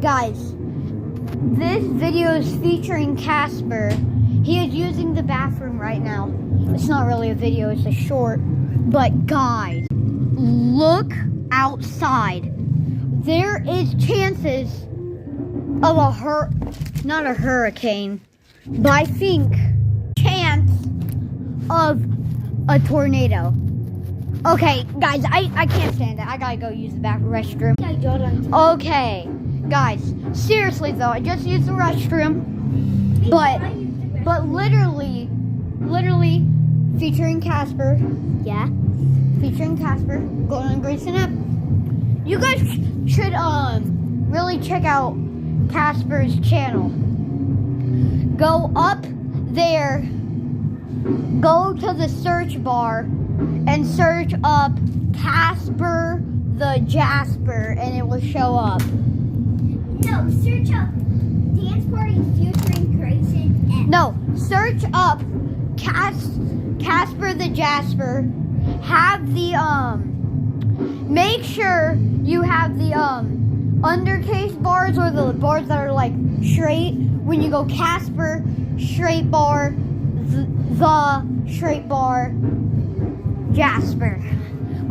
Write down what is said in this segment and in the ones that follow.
Guys, this video is featuring Casper. He is using the bathroom right now. It's not really a video, it's a short. But guys, look outside. There is chances of not a hurricane, but I think chance of a tornado. Okay, guys, I can't stand it. I gotta go use the back restroom. Okay, guys, seriously though, I just used the restroom, but literally featuring Casper. Yeah, featuring Casper. Golden Grayson app. You guys should really check out Casper's channel. Go up there, go to the search bar and search up Casper the Jasper and it will show up. No, search up Dance Party featuring Grayson F. No, search up Casper the Jasper. Have the make sure you have the undercase bars or the bars that are like straight. When you go Casper straight bar, the straight bar Jasper.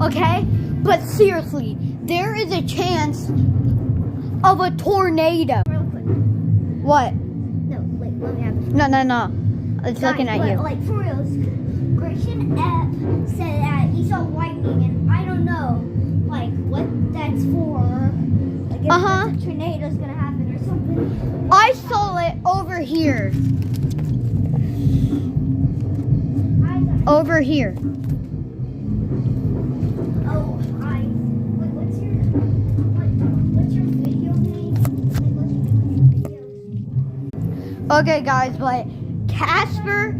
Okay? But seriously, there is a chance of a tornado. Real quick. What? No, wait, let me have this. No. It's looking at you. Like, for reals, Grayson F said that he saw lightning, and I don't know, like, what that's for. Like, if a tornado's gonna happen or something. I saw it over here. Over here. Oh, what's your video name? Like, what's your video? Okay, guys, but Casper,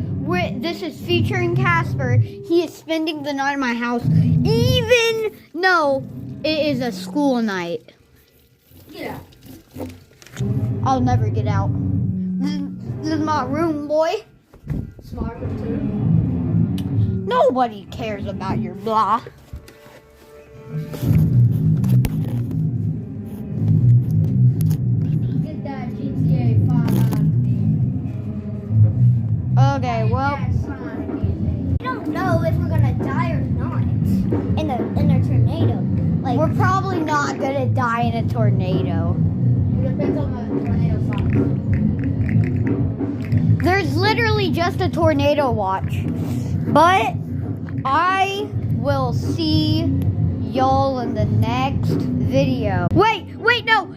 this is featuring Casper. He is spending the night in my house, even though it is a school night. Yeah. I'll never get out. This is my room, boy. It's my room too. Nobody cares about your blah. Get that GTA 5 out of me. Okay, well, We don't know if we're gonna die or not in a tornado. Like, we're probably not gonna die in a tornado. it depends on the tornado size. There's literally just a tornado watch. But I will see y'all in the next video. Wait, no.